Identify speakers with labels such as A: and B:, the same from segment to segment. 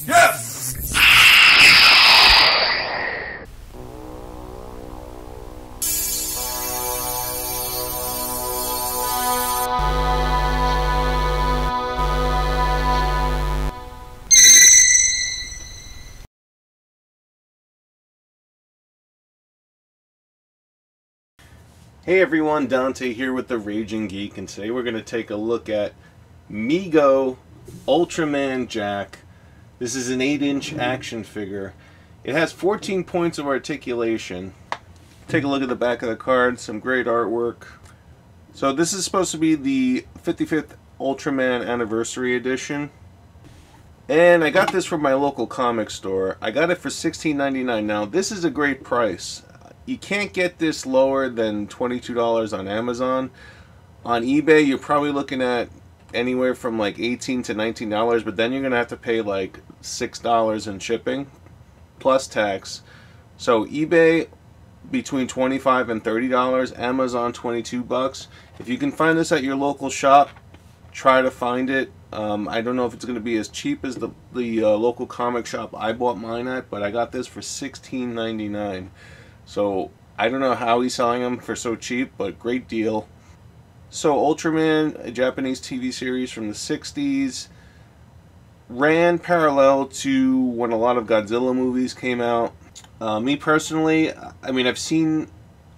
A: Yes!
B: Hey everyone, Dante here with the Raging Geek, and today we're going to take a look at MEGO Ultraman Jack. This is an 8-inch action figure. It has 14 points of articulation. Take a look at the back of the card, some great artwork. So this is supposed to be the 55th Ultraman Anniversary Edition. And I got this from my local comic store. I got it for $16.99. Now this is a great price. You can't get this lower than $22 on Amazon. On eBay, you're probably looking at anywhere from like $18 to $19, but then you're going to have to pay like $6 in shipping, plus tax. So eBay, between $25 and $30, Amazon, $22. If you can find this at your local shop, try to find it. I don't know if it's going to be as cheap as the local comic shop I bought mine at, but I got this for $16.99. So I don't know how he's selling them for so cheap, but great deal. So Ultraman, a Japanese TV series from the 60s, ran parallel to when a lot of Godzilla movies came out. Me personally, I mean, I've seen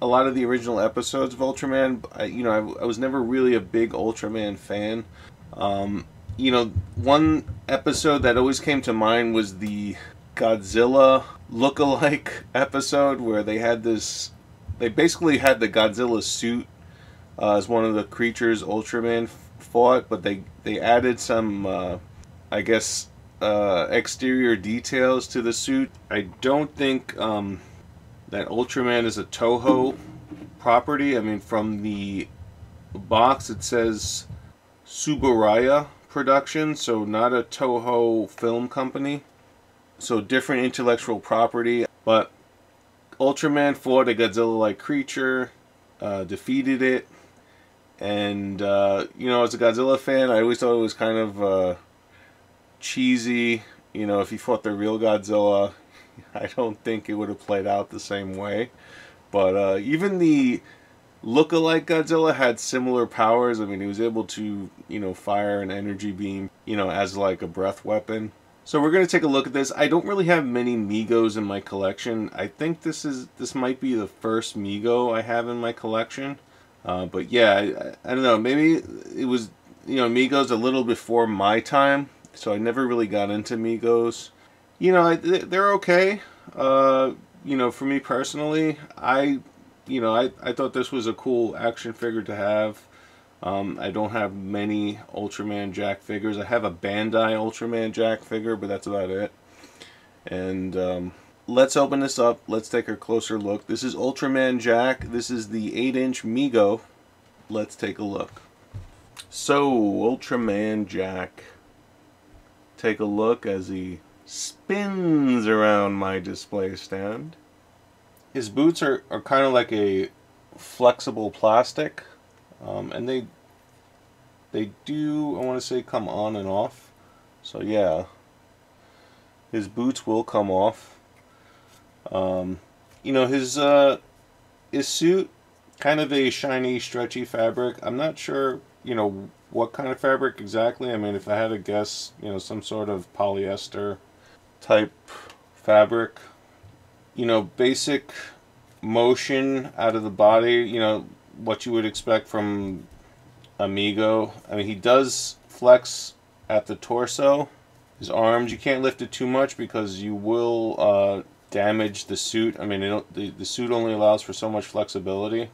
B: a lot of the original episodes of Ultraman. I was never really a big Ultraman fan. One episode that always came to mind was the Godzilla look-alike episode where they basically had the Godzilla suit as one of the creatures Ultraman fought, but they added some I guess exterior details to the suit. I don't think that Ultraman is a Toho property. I mean, from the box it says Tsuburaya Production, so not a Toho film company. So different intellectual property, but Ultraman fought a Godzilla-like creature, defeated it, and as a Godzilla fan, I always thought it was kind of cheesy. If he fought the real Godzilla, I don't think it would have played out the same way. But even the look-alike Godzilla had similar powers. I mean, he was able to, fire an energy beam, as like a breath weapon. So we're going to take a look at this. I don't really have many MEGOs in my collection. I think this might be the first MEGO I have in my collection. But yeah, I don't know. Maybe it was, MEGOs a little before my time. So I never really got into MEGOs. They're okay. For me personally, I thought this was a cool action figure to have. I don't have many Ultraman Jack figures. I have a Bandai Ultraman Jack figure, but that's about it. And let's open this up. Let's take a closer look. This is Ultraman Jack. This is the 8-inch MEGO. Let's take a look. So, Ultraman Jack. Take a look as he spins around my display stand. His boots are kind of like a flexible plastic. And they do, I want to say, come on and off. So yeah, his boots will come off. His suit, kind of a shiny, stretchy fabric. I'm not sure, what kind of fabric exactly. I mean, if I had to guess, some sort of polyester type fabric. Basic motion out of the body, what you would expect from a MEGO. I mean, he does flex at the torso. His arms, you can't lift it too much because you will damage the suit. I mean, the suit only allows for so much flexibility.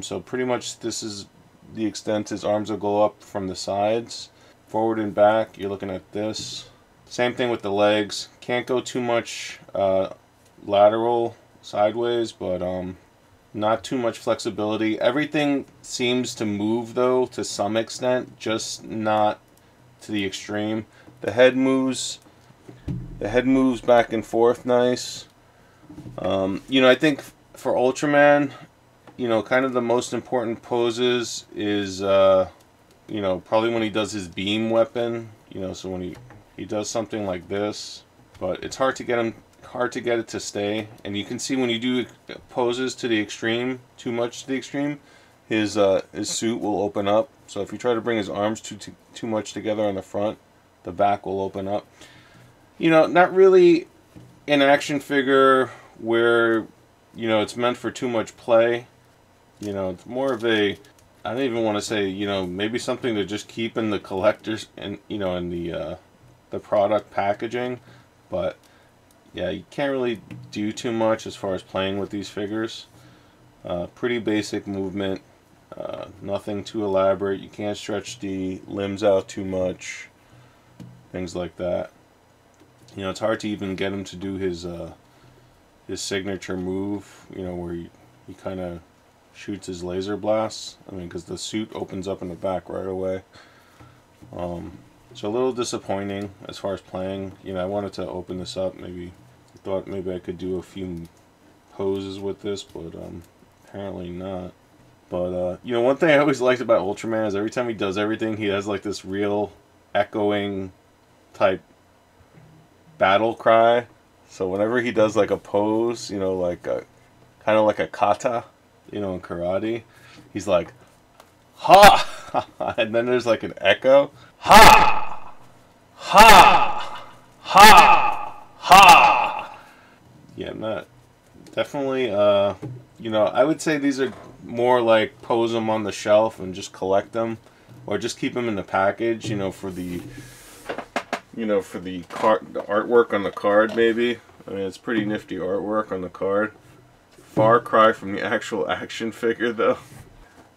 B: So pretty much this is the extent his arms will go up from the sides. Forward and back, you're looking at this. Same thing with the legs. Can't go too much lateral, sideways, but not too much flexibility. Everything seems to move though to some extent, just not to the extreme. The head moves back and forth nice. I think for Ultraman, kind of the most important poses is probably when he does his beam weapon, so when he he does something like this, but it's hard to get it to stay. And you can see when you do poses to the extreme, too much to the extreme, his suit will open up. So if you try to bring his arms too much together on the front, the back will open up. You know, not really an action figure where, you know, it's meant for too much play. You know, it's more of a, I don't even want to say, you know, maybe something to just keep in the collector's, and you know, in the product packaging. But yeah, you can't really do too much as far as playing with these figures. Pretty basic movement, nothing too elaborate. You can't stretch the limbs out too much, things like that. You know, it's hard to even get him to do his signature move, you know, where he kind of shoots his laser blasts. I mean, because the suit opens up in the back right away. So a little disappointing as far as playing. You know, I wanted to open this up. Maybe I thought maybe I could do a few poses with this, but apparently not. But you know, one thing I always liked about Ultraman is every time he does everything, he has like this real echoing type battle cry. So whenever he does like a pose, you know, like a kind of like a kata, you know, in karate, he's like, ha, and then there's like an echo, ha, ha, ha, ha. Yeah, I'm not definitely. You know, I would say these are more like pose them on the shelf and just collect them, or just keep them in the package. You know, for the card, the artwork on the card, maybe. I mean, it's pretty nifty artwork on the card. Far cry from the actual action figure, though.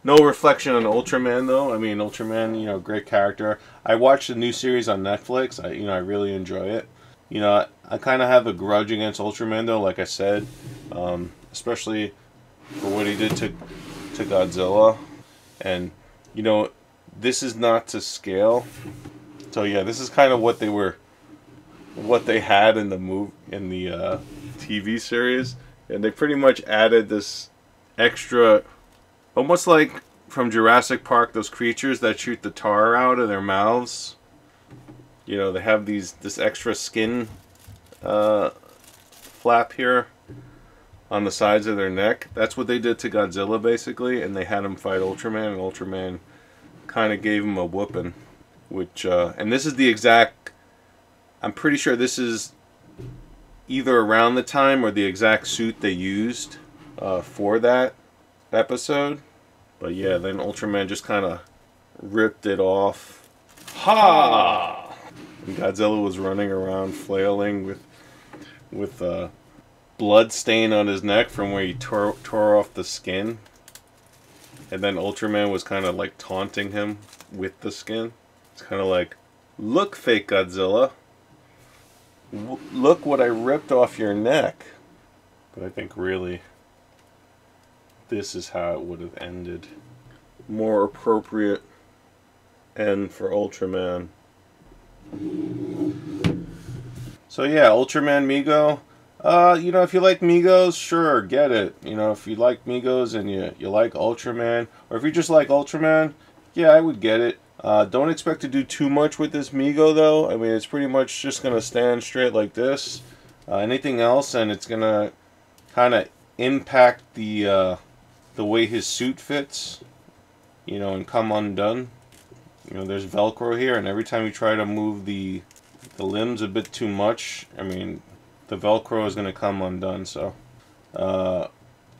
B: No reflection on Ultraman, though. I mean, Ultraman, you know, great character. I watched the new series on Netflix. I really enjoy it. You know, I kind of have a grudge against Ultraman, though, like I said. Especially for what he did to Godzilla. And, you know, this is not to scale. So yeah, this is kind of what they had in the TV series, and they pretty much added this extra, almost like from Jurassic Park, those creatures that shoot the tar out of their mouths. You know, they have this extra skin flap here on the sides of their neck. That's what they did to Godzilla, basically, and they had him fight Ultraman, and Ultraman kind of gave him a whooping. Which, and this is the exact, I'm pretty sure this is either around the time or the exact suit they used for that episode. But yeah, then Ultraman just kind of ripped it off. Ha! And Godzilla was running around flailing with blood stain on his neck from where he tore off the skin. And then Ultraman was kind of like taunting him with the skin. It's kind of like, look, fake Godzilla. Look what I ripped off your neck. But I think really, this is how it would have ended. More appropriate end for Ultraman. So yeah, Ultraman MEGO. You know, if you like MEGOs, sure, get it. You know, if you like MEGOs and you like Ultraman, or if you just like Ultraman, yeah, I would get it. Don't expect to do too much with this MEGO, though. I mean, it's pretty much just going to stand straight like this. Anything else, and it's going to kind of impact the way his suit fits, you know, and come undone. You know, there's Velcro here, and every time you try to move the limbs a bit too much, I mean, the Velcro is going to come undone. So,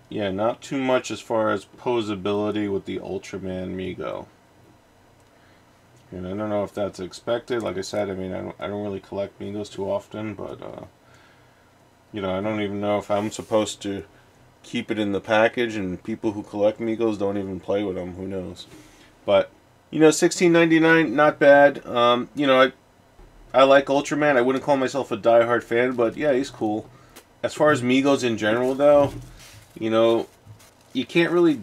B: yeah, not too much as far as posability with the Ultraman MEGO. And I don't know if that's expected. Like I said, I mean, I don't really collect MEGOs too often, but you know, I don't even know if I'm supposed to keep it in the package, and people who collect MEGOs don't even play with them. Who knows? But you know, $16.99, not bad. You know, I like Ultraman. I wouldn't call myself a diehard fan, but yeah, he's cool. As far as MEGOs in general, though, you know, you can't really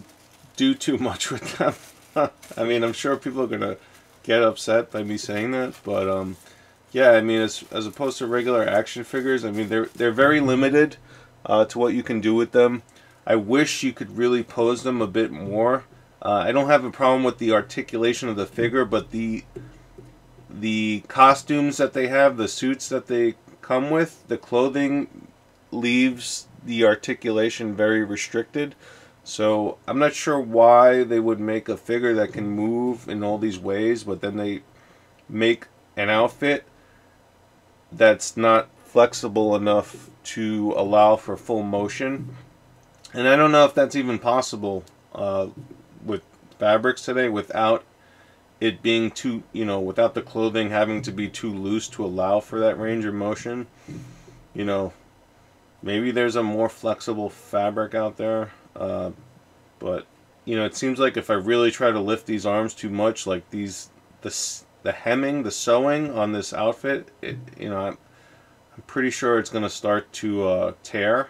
B: do too much with them. I mean, I'm sure people are gonna get upset by me saying that, but yeah, I mean, as opposed to regular action figures, I mean, they're very limited to what you can do with them. I wish you could really pose them a bit more. I don't have a problem with the articulation of the figure, but the the costumes that they have, the suits that they come with, the clothing leaves the articulation very restricted. So I'm not sure why they would make a figure that can move in all these ways, but then they make an outfit that's not flexible enough to allow for full motion. And I don't know if that's even possible with fabrics today without it being too, without the clothing having to be too loose to allow for that range of motion. Maybe there's a more flexible fabric out there, but it seems like if I really try to lift these arms too much, like the hemming, the sewing on this outfit, I'm pretty sure it's going to start to tear.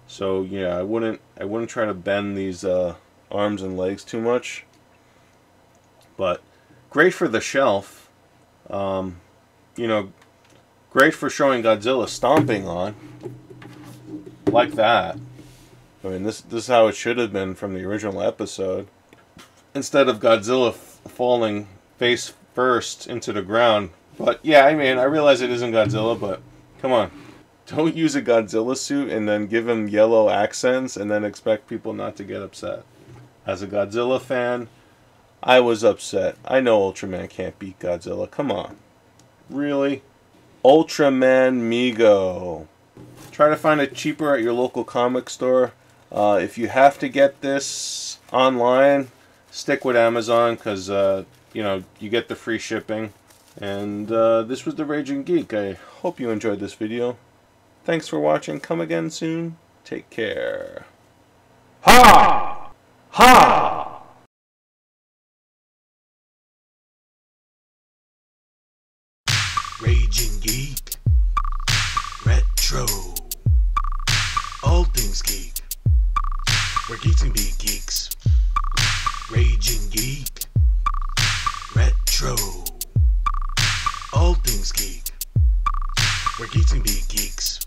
B: So yeah, I wouldn't try to bend these arms and legs too much. But great for the shelf. Great for showing Godzilla stomping on. Like that. I mean, this is how it should have been from the original episode. Instead of Godzilla falling face first into the ground. But yeah, I mean, I realize it isn't Godzilla, but come on. Don't use a Godzilla suit and then give him yellow accents and then expect people not to get upset. As a Godzilla fan, I was upset. I know Ultraman can't beat Godzilla. Come on. Really? Ultraman MEGO. Try to find it cheaper at your local comic store. If you have to get this online, stick with Amazon because, you get the free shipping. And this was the Raging Geek. I hope you enjoyed this video. Thanks for watching. Come again soon. Take care. Ha! Ha!
A: Raging Geek. Retro. All things geek. Where geeks can be geeks. Raging Geek. Retro. All things geek. Where geeks can be geeks.